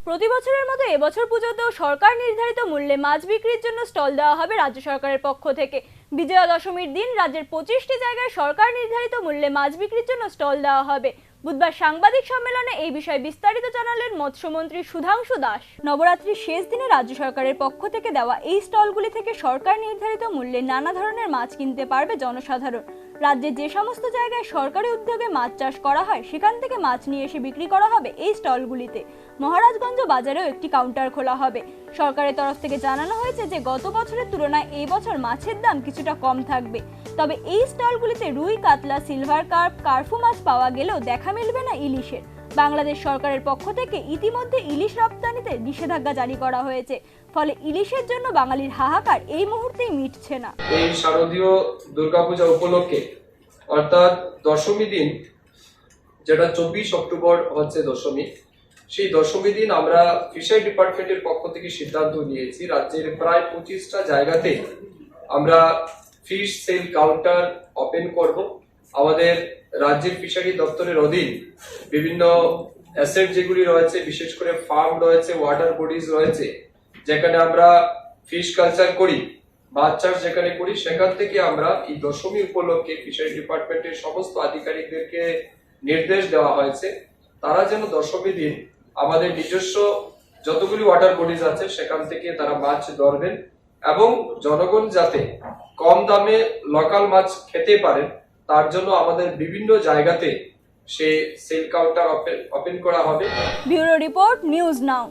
প্রতি বছরের মতো এবছর পুজোতেও সরকার নির্ধারিত মূল্যে মাছ বিক্রির জন্য স্টল দেওয়া হবে রাজ্য সরকারের পক্ষ থেকে। বিজয়া দশমীর দিন রাজ্যের 25টি জায়গায় সরকার নির্ধারিত মূল্যে মাছ বিক্রির জন্য স্টল দেওয়া হবে। বুধবার সাংবাদিক সম্মেলনে এই বিষয়ে বিস্তারিত জানালেন মৎস্যমন্ত্রী সুধাংশু দাস। নবরাত্রির শেষ দিনে রাজ্য সরকারের পক্ষ থেকে দেওয়া এই স্টলগুলি থেকে সরকার নির্ধারিত মূল্যে নানা ধরনের মাছ কিনতে পারবে জনসাধারণ। রাজ্যে যে সমস্ত জায়গায় সরকারি উদ্যোগে মাছ চাষ করা হয় সেখান থেকে মাছ নিয়ে এসে বিক্রি করা হবে এই স্টলগুলিতে। মহারাজগঞ্জ বাজারেও একটি কাউন্টার খোলা হবে। সরকারের তরফ থেকে জানানো হয়েছে যে গত বছরের তুলনায় এই বছর মাছের দাম কিছুটা কম থাকবে। তবে এই স্টলগুলিতে রুই, কাতলা, সিলভার কার্প, কার্ফু মাছ পাওয়া গেলেও দেখা মিলবে না ইলিশের। বাংলাদেশ সরকারের পক্ষ থেকে ইতিমধ্যে ইলিশ রপ্তানিতে নিষেধাজ্ঞা জারি করা হয়েছে, ফলে ইলিশের জন্য বাঙালির হাহাকার এই মুহূর্তেই মিটছে না। এই শারদীয় দুর্গাপূজা উপলক্ষে অর্থাৎ দশমী দিন, যেটা 24 অক্টোবর হচ্ছে দশমী, সেই দশমী দিন আমরা ফিশারি ডিপার্টমেন্টের পক্ষ থেকে সিদ্ধান্ত নিয়েছি রাজ্যের প্রায় 25টা জায়গাতে আমরা ফিশ সেল কাউন্টার ওপেন করব। আমাদের রাজ্যের ফিশারি দপ্তরের অধীন বিভিন্ন অ্যাসেট যেগুলি রয়েছে, বিশেষ করে ফার্ম রয়েছে, ওয়াটার বডিজ রয়েছে, যেখানে আমরা ফিশ কালচার করি, মাছ চাষ যেখানে করি, সেখান থেকে আমরা এই দশমী উপলক্ষে ফিশারি ডিপার্টমেন্টের সমস্ত আধিকারিকদেরকে নির্দেশ দেওয়া হয়েছে তারা যেন দশমী দিন আমাদের নিজস্ব যতগুলি ওয়াটার বডিজ আছে সেখান থেকে তারা মাছ ধরবেন এবং জনগণ যাতে কম দামে লোকাল মাছ খেতে পারেন তার জন্য আমাদের বিভিন্ন জায়গাতে সেই সেল কাউন্টার ওপেন করা হবে। Bureau report, news now.